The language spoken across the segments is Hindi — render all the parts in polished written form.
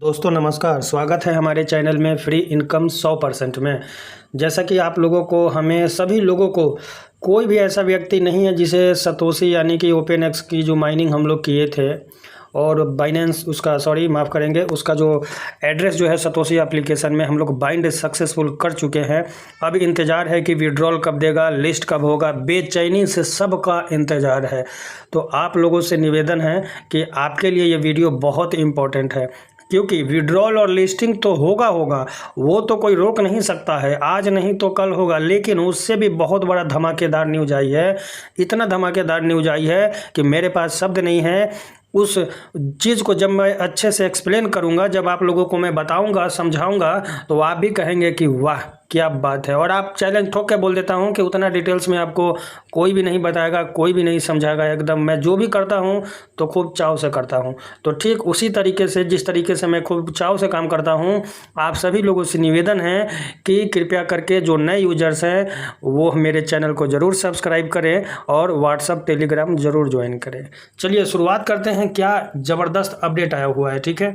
दोस्तों नमस्कार, स्वागत है हमारे चैनल में फ्री इनकम 100% में। जैसा कि आप लोगों को हमें सभी लोगों को कोई भी ऐसा व्यक्ति नहीं है जिसे सतोशी यानी कि ओपन एक्स की जो माइनिंग हम लोग किए थे और बाइनेंस उसका माफ़ करेंगे उसका जो एड्रेस जो है सतोशी एप्लीकेशन में हम लोग बाइंड सक्सेसफुल कर चुके हैं। अब इंतज़ार है कि विड्रॉल कब देगा, लिस्ट कब होगा, बेचैनी से सबका इंतज़ार है। तो आप लोगों से निवेदन है कि आपके लिए ये वीडियो बहुत इम्पोर्टेंट है, क्योंकि विड्रॉल और लिस्टिंग तो होगा वो तो कोई रोक नहीं सकता है, आज नहीं तो कल होगा। लेकिन उससे भी बहुत बड़ा धमाकेदार न्यूज़ आई है, इतना धमाकेदार न्यूज़ आई है कि मेरे पास शब्द नहीं है। उस चीज़ को जब मैं अच्छे से एक्सप्लेन करूंगा, जब आप लोगों को मैं बताऊंगा, समझाऊंगा, तो आप भी कहेंगे कि वाह क्या बात है। और आप चैलेंज ठोक के बोल देता हूं कि उतना डिटेल्स में आपको कोई भी नहीं बताएगा, कोई भी नहीं समझाएगा। एकदम मैं जो भी करता हूं तो खूब चाव से करता हूं। तो ठीक उसी तरीके से जिस तरीके से मैं खूब चाव से काम करता हूं, आप सभी लोगों से निवेदन है कि कृपया करके जो नए यूजर्स हैं वो मेरे चैनल को ज़रूर सब्सक्राइब करें और व्हाट्सअप टेलीग्राम ज़रूर ज्वाइन करें। चलिए शुरुआत करते हैं। क्या ज़बरदस्त अपडेट आया हुआ है, ठीक है।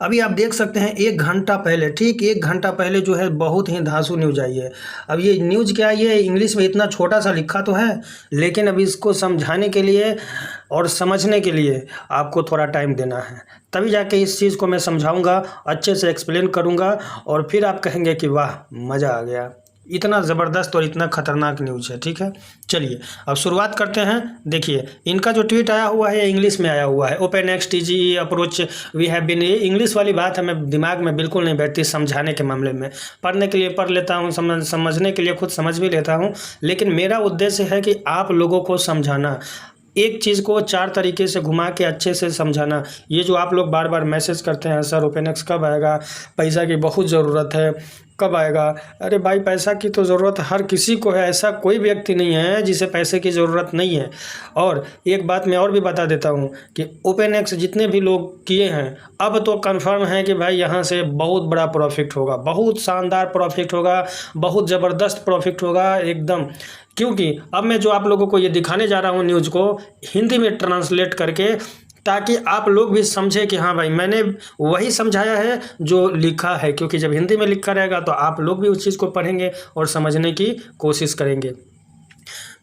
अभी आप देख सकते हैं 1 घंटा पहले, ठीक 1 घंटा पहले जो है बहुत ही धांसू न्यूज आई है। अब ये न्यूज़ क्या है, ये इंग्लिश में इतना छोटा सा लिखा तो है, लेकिन अभी इसको समझाने के लिए और समझने के लिए आपको थोड़ा टाइम देना है, तभी जाके इस चीज़ को मैं समझाऊंगा, अच्छे से एक्सप्लेन करूंगा और फिर आप कहेंगे कि वाह मज़ा आ गया। इतना ज़बरदस्त और इतना खतरनाक न्यूज़ है, ठीक है। चलिए अब शुरुआत करते हैं। देखिए इनका जो ट्वीट आया हुआ है इंग्लिश में आया हुआ है। ओपन एक्स टीजी अप्रोच वी हैव बीन, ये इंग्लिश वाली बात है, मैं दिमाग में बिल्कुल नहीं बैठती समझाने के मामले में। पढ़ने के लिए पढ़ लेता हूँ, समझने के लिए खुद समझ भी लेता हूँ, लेकिन मेरा उद्देश्य है कि आप लोगों को समझाना, एक चीज़ को 4 तरीके से घुमा के अच्छे से समझाना। ये जो आप लोग बार बार मैसेज करते हैं, सर ओपन एक्स कब आएगा, पैसा की बहुत ज़रूरत है, कब आएगा। अरे भाई पैसा की तो ज़रूरत हर किसी को है, ऐसा कोई व्यक्ति नहीं है जिसे पैसे की ज़रूरत नहीं है। और एक बात मैं और भी बता देता हूँ कि ओपन एक्स जितने भी लोग किए हैं अब तो कंफर्म है कि भाई यहाँ से बहुत बड़ा प्रॉफिट होगा, बहुत शानदार प्रॉफिट होगा, बहुत ज़बरदस्त प्रॉफिट होगा एकदम। क्योंकि अब मैं जो आप लोगों को ये दिखाने जा रहा हूँ न्यूज़ को हिंदी में ट्रांसलेट करके, ताकि आप लोग भी समझें कि हाँ भाई मैंने वही समझाया है जो लिखा है। क्योंकि जब हिंदी में लिखा रहेगा तो आप लोग भी उस चीज़ को पढ़ेंगे और समझने की कोशिश करेंगे।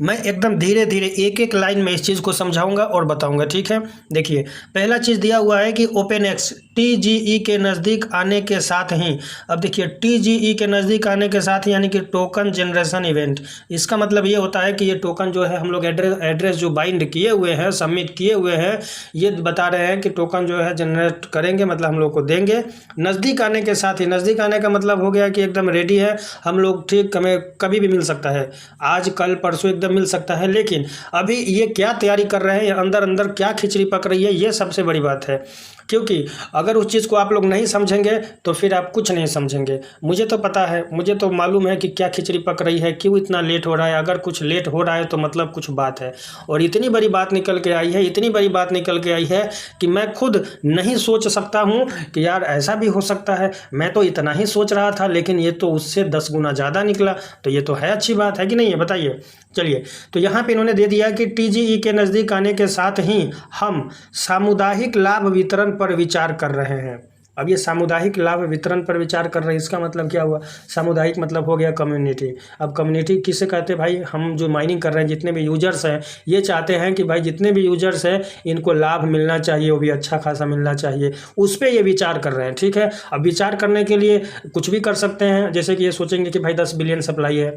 मैं एकदम धीरे धीरे एक एक लाइन में इस चीज़ को समझाऊंगा और बताऊंगा, ठीक है। देखिए पहला चीज़ दिया हुआ है कि ओपन एक्स टीजीई के नज़दीक आने के साथ ही, अब देखिए टीजीई के नज़दीक आने के साथ ही यानी कि टोकन जनरेशन इवेंट, इसका मतलब ये होता है कि ये टोकन जो है हम लोग एड्रेस जो बाइंड किए हुए हैं, सबमिट किए हुए हैं, ये बता रहे हैं कि टोकन जो है जनरेट करेंगे, मतलब हम लोग को देंगे। नज़दीक आने के साथ ही, नज़दीक आने का मतलब हो गया कि एकदम रेडी है हम लोग, ठीक, हमें कभी भी मिल सकता है, आज कल परसों एकदम मिल सकता है। लेकिन अभी ये क्या तैयारी कर रहे हैं, अंदर अंदर क्या खिचड़ी पक रही है, ये सबसे बड़ी बात है। क्योंकि अगर उस चीज़ को आप लोग नहीं समझेंगे तो फिर आप कुछ नहीं समझेंगे। मुझे तो पता है, मुझे तो मालूम है कि क्या खिचड़ी पक रही है, क्यों इतना लेट हो रहा है। अगर कुछ लेट हो रहा है तो मतलब कुछ बात है, और इतनी बड़ी बात निकल के आई है, इतनी बड़ी बात निकल के आई है कि मैं खुद नहीं सोच सकता हूँ कि यार ऐसा भी हो सकता है। मैं तो इतना ही सोच रहा था, लेकिन ये तो उससे 10 गुना ज़्यादा निकला, तो ये तो है अच्छी बात है कि नहीं है, बताइए। चलिए तो यहाँ पे इन्होंने दे दिया कि टीजीई के नज़दीक आने के साथ ही हम सामुदायिक लाभ वितरण पर विचार कर रहे हैं। अब ये सामुदायिक लाभ वितरण पर विचार कर रहे हैं, इसका मतलब क्या हुआ, सामुदायिक मतलब हो गया कम्युनिटी। अब कम्युनिटी किसे कहते हैं भाई, हम जो माइनिंग कर रहे हैं जितने भी यूजर्स हैं, ये चाहते हैं कि भाई जितने भी यूजर्स हैं इनको लाभ मिलना चाहिए, वो भी अच्छा खासा मिलना चाहिए, उस पर ये विचार कर रहे हैं, ठीक है। अब विचार करने के लिए कुछ भी कर सकते हैं, जैसे कि ये सोचेंगे कि भाई 10 बिलियन सप्लाई है,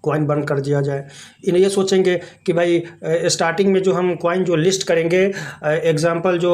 कॉइन बंद कर दिया जाए। इन्हें ये सोचेंगे कि भाई स्टार्टिंग में जो हम कॉइन जो लिस्ट करेंगे, एग्जांपल जो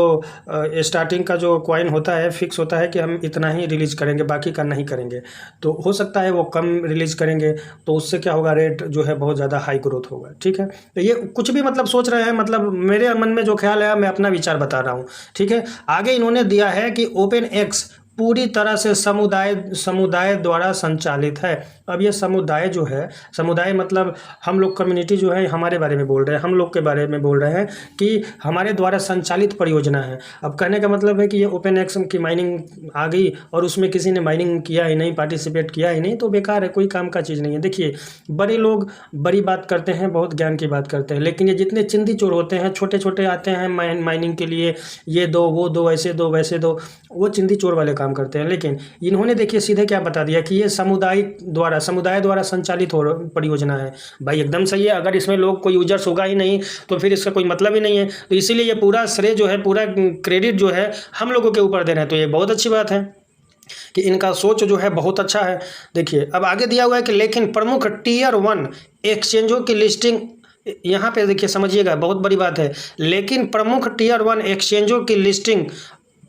स्टार्टिंग का जो कॉइन होता है फिक्स होता है कि हम इतना ही रिलीज करेंगे, बाकी का नहीं करेंगे। तो हो सकता है वो कम रिलीज करेंगे, तो उससे क्या होगा, रेट जो है बहुत ज़्यादा हाई ग्रोथ होगा, ठीक है। तो ये कुछ भी मतलब सोच रहे हैं, मतलब मेरे मन में जो ख्याल है मैं अपना विचार बता रहा हूँ, ठीक है। आगे इन्होंने दिया है कि ओपन एक्स पूरी तरह से समुदाय द्वारा संचालित है। अब ये समुदाय जो है, समुदाय मतलब हम लोग कम्युनिटी जो है हमारे बारे में बोल रहे हैं, हम लोग के बारे में बोल रहे हैं कि हमारे द्वारा संचालित परियोजना है। अब कहने का मतलब है कि ये ओपन एक्स की माइनिंग आ गई और उसमें किसी ने माइनिंग किया ही नहीं, पार्टिसिपेट किया ही नहीं, तो बेकार है, कोई काम का चीज़ नहीं है। देखिए बड़े लोग बड़ी बात करते हैं, बहुत ज्ञान की बात करते हैं, लेकिन ये जितने चिंदी चोर होते हैं, छोटे छोटे आते हैं माइनिंग के लिए, ये दो वो दो, ऐसे दो वैसे दो, वो चिंदी चोर वाले काम करते हैं। लेकिन इन्होंने देखिए सीधे क्या बता दिया कि ये समुदाय द्वारा संचालित हो परियोजना है। भाई एकदम सही है, अगर इसमें लोग कोई यूजर्स होगा ही नहीं तो फिर इसका कोई मतलब ही नहीं है। तो इसीलिए ये पूरा श्रेय जो है, पूरा क्रेडिट जो है हम लोगों के ऊपर दे रहे हैं, तो ये बहुत अच्छी बात है कि इनका सोच जो है बहुत अच्छा है। देखिए अब आगे दिया हुआ है कि लेकिन प्रमुख टियर 1 एक्सचेंजों की लिस्टिंग, यहाँ पे देखिए समझिएगा, बहुत बड़ी बात है, लेकिन प्रमुख टियर 1 एक्सचेंजों की लिस्टिंग।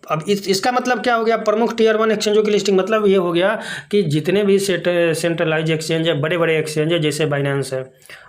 अब इसका मतलब क्या हो गया? प्रमुख टियर 1 एक्सचेंजों की लिस्टिंग मतलब ये हो गया कि जितने भी सेंट्रलाइज एक्सचेंज है, बड़े बड़े एक्सचेंज है, जैसे बाइनेंस है,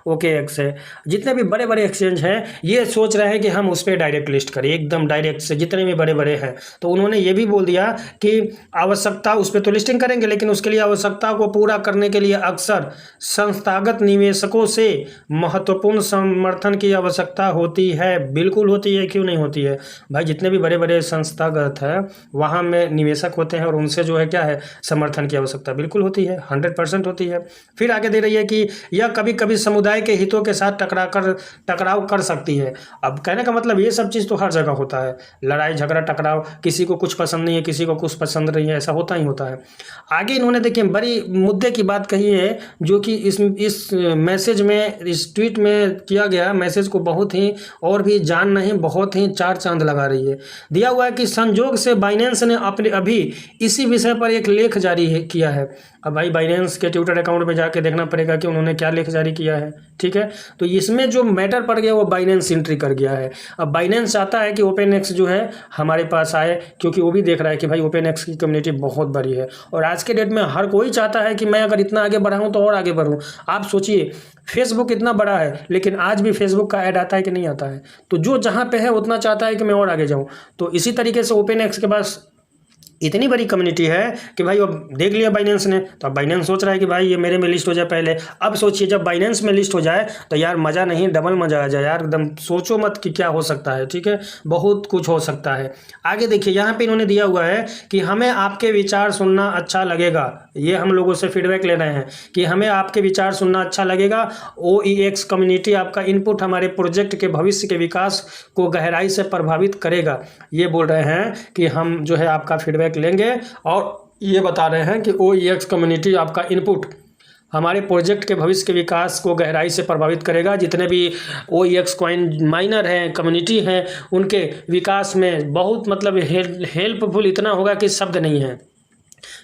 OKX है, जितने भी बड़े बड़े एक्सचेंज हैं, ये सोच रहे हैं कि हम उस पर डायरेक्ट लिस्ट करें, एकदम डायरेक्ट से, जितने भी बड़े बड़े हैं। तो उन्होंने ये भी बोल दिया कि आवश्यकता, उस पर तो लिस्टिंग करेंगे, लेकिन उसके लिए आवश्यकता को पूरा करने के लिए अक्सर संस्थागत निवेशकों से महत्वपूर्ण समर्थन की आवश्यकता होती है। बिल्कुल होती है, क्यों नहीं होती है भाई? जितने भी बड़े बड़े संस्थागत है वहाँ में निवेशक होते हैं और उनसे जो है क्या है, समर्थन की आवश्यकता बिल्कुल होती है, 100% होती है। फिर आगे दे रही है कि यह कभी कभी समुदाय के हितों के साथ टकराव कर सकती है। अब कहने का मतलब ये सब चीज़ तो हर जगह होता है, लड़ाई झगड़ा टकराव, किसी को कुछ पसंद नहीं है, किसी को कुछ पसंद नहीं है, ऐसा होता ही होता है। आगे इन्होंने देखिए बड़ी मुद्दे की बात कही है, जो कि इस मैसेज में, इस ट्वीट में किया गया मैसेज को बहुत ही, और भी जान नहीं, बहुत ही चार चांद लगा रही है। दिया हुआ है कि संजोग से बाइनेंस ने अपने अभी इसी विषय पर एक लेख जारी किया है। अब भाई बाइनेंस के ट्विटर अकाउंट में जाके देखना पड़ेगा कि उन्होंने क्या लेख जारी किया है, ठीक है। तो इसमें जो मैटर पड़ गया वो बाइनेंस एंट्री कर गया है। अब बाइनेंस चाहता है कि ओपन एक्स जो है हमारे पास आए, क्योंकि वो भी देख रहा है कि भाई ओपन एक्स की कम्युनिटी बहुत बड़ी है, और आज के डेट में हर कोई चाहता है कि मैं अगर इतना आगे बढ़ा हूँ तो और आगे बढ़ूँ। आप सोचिए फेसबुक इतना बड़ा है, लेकिन आज भी फेसबुक का ऐड आता है कि नहीं आता है? तो जो जहाँ पे है उतना चाहता है कि मैं और आगे जाऊँ। तो इसी तरीके से ओपन एक्स के पास इतनी बड़ी कम्युनिटी है कि भाई अब देख लिया बाइनेंस ने, तो अब बाइनेंस सोच रहा है कि भाई ये मेरे में लिस्ट हो जाए पहले। अब सोचिए जब बाइनेंस में लिस्ट हो जाए तो यार मज़ा नहीं, डबल मज़ा आ जाए यार, एकदम सोचो मत कि क्या हो सकता है, ठीक है, बहुत कुछ हो सकता है। आगे देखिए यहाँ पे इन्होंने दिया हुआ है कि हमें आपके विचार सुनना अच्छा लगेगा। ये हम लोगों से फीडबैक ले रहे हैं कि हमें आपके विचार सुनना अच्छा लगेगा। OEX कम्युनिटी आपका इनपुट हमारे प्रोजेक्ट के भविष्य के विकास को गहराई से प्रभावित करेगा। ये बोल रहे हैं कि हम जो है आपका फीडबैक लेंगे, और ये बता रहे हैं कि OEX कम्युनिटी आपका इनपुट हमारे प्रोजेक्ट के भविष्य के विकास को गहराई से प्रभावित करेगा। जितने भी OEX कॉइन माइनर हैं, कम्युनिटी हैं, उनके विकास में बहुत मतलब हेल्पफुल इतना होगा कि शब्द नहीं है,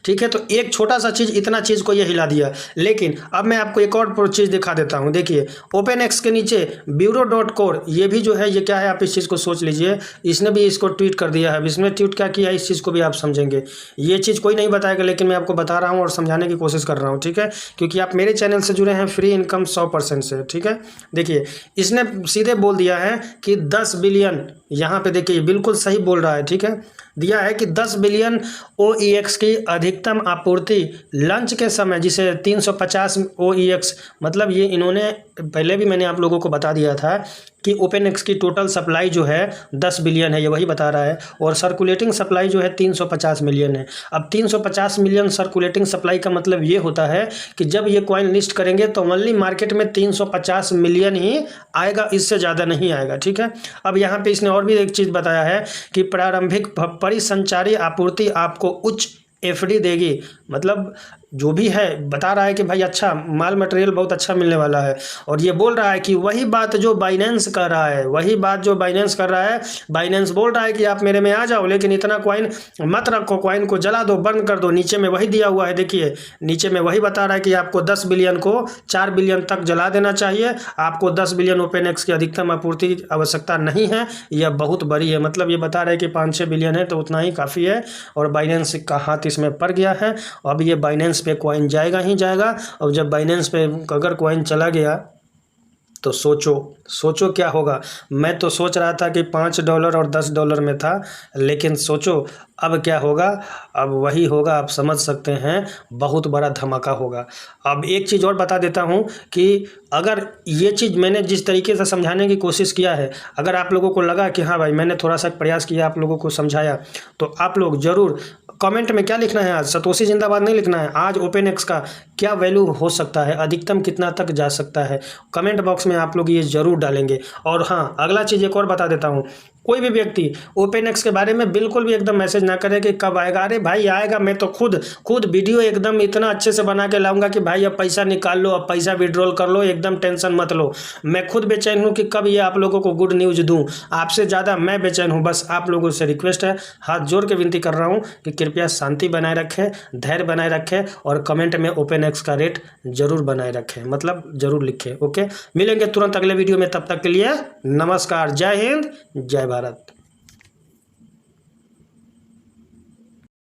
ठीक है। तो एक छोटा सा चीज़ इतना चीज़ को ये हिला दिया। लेकिन अब मैं आपको एक और चीज़ दिखा देता हूँ। देखिए ओपन एक्स के नीचे bureau.core, ये भी जो है ये क्या है, आप इस चीज़ को सोच लीजिए। इसने भी इसको ट्वीट कर दिया है। इसमें ट्वीट क्या किया है इस चीज़ को भी आप समझेंगे। ये चीज़ कोई नहीं बताएगा, लेकिन मैं आपको बता रहा हूँ और समझाने की कोशिश कर रहा हूँ, ठीक है, क्योंकि आप मेरे चैनल से जुड़े हैं फ्री इनकम 100% से, ठीक है। देखिए इसने सीधे बोल दिया है कि 10 बिलियन, यहाँ पे देखिए बिल्कुल सही बोल रहा है, ठीक है, दिया है कि 10 बिलियन OEX की अधिकतम आपूर्ति लंच के समय, जिसे 350 OEX, मतलब ये इन्होंने पहले भी मैंने आप लोगों को बता दिया था कि ओपन एक्स की टोटल सप्लाई जो है 10 बिलियन है, ये वही बता रहा है, और सर्कुलेटिंग सप्लाई जो है 350 मिलियन है। अब 350 मिलियन सर्कुलेटिंग सप्लाई का मतलब ये होता है कि जब ये कॉइन लिस्ट करेंगे तो ओनली मार्केट में 350 मिलियन ही आएगा, इससे ज़्यादा नहीं आएगा, ठीक है। अब यहाँ पे इसने और भी एक चीज़ बताया है कि प्रारंभिक परिसंचारी आपूर्ति आपको उच्च FD देगी। मतलब जो भी है बता रहा है कि भाई अच्छा माल मटेरियल बहुत अच्छा मिलने वाला है, और ये बोल रहा है कि वही बात जो बाइनेंस कर रहा है, वही बात जो बाइनेंस कर रहा है। बाइनेंस बोल रहा है कि आप मेरे में आ जाओ, लेकिन इतना कॉइन मत रखो, कॉइन को जला दो, बंद कर दो। नीचे में वही दिया हुआ है, देखिए नीचे में वही बता रहा है कि आपको 10 बिलियन को 4 बिलियन तक जला देना चाहिए। आपको 10 बिलियन ओपन एक्स की अधिकतम आपूर्ति आवश्यकता नहीं है, यह बहुत बड़ी है। मतलब ये बता रहे हैं कि 5-6 बिलियन है तो उतना ही काफ़ी है, और बाइनेंस का हाथ इसमें पड़ गया है। अब ये बाइनेंस पे कॉइन जाएगा ही जाएगा, और जब बाइनेंस पे अगर कॉइन चला गया तो सोचो क्या होगा। मैं तो सोच रहा था कि $5 और $10 में था, लेकिन सोचो अब क्या होगा। अब वही होगा, आप समझ सकते हैं, बहुत बड़ा धमाका होगा। अब एक चीज़ और बता देता हूं कि अगर ये चीज़ मैंने जिस तरीके से समझाने की कोशिश किया है, अगर आप लोगों को लगा कि हाँ भाई मैंने थोड़ा सा प्रयास किया, आप लोगों को समझाया, तो आप लोग ज़रूर कमेंट में क्या लिखना है, आज सतोशी जिंदाबाद नहीं लिखना है, आज ओपनएक्स का क्या वैल्यू हो सकता है, अधिकतम कितना तक जा सकता है, कमेंट बॉक्स में आप लोग ये ज़रूर डालेंगे। और हाँ, अगला चीज़ एक और बता देता हूँ, कोई भी व्यक्ति ओपनएक्स के बारे में बिल्कुल भी एकदम मैसेज ना करे कि कब आएगा। अरे भाई आएगा, मैं तो खुद वीडियो एकदम इतना अच्छे से बना के लाऊंगा कि भाई अब पैसा निकाल लो, अब पैसा विड्रॉल कर लो, एकदम टेंशन मत लो। मैं खुद बेचैन हूँ कि कब ये आप लोगों को गुड न्यूज़ दूँ, आपसे ज़्यादा मैं बेचैन हूँ। बस आप लोगों से रिक्वेस्ट है, हाथ जोड़ के विनती कर रहा हूँ कि कृपया शांति बनाए रखें, धैर्य बनाए रखें और कमेंट में ओपनएक्स का रेट जरूर बनाए रखें, मतलब जरूर लिखें। ओके, मिलेंगे तुरंत अगले वीडियो में, तब तक के लिए नमस्कार, जय हिंद, जय भारत।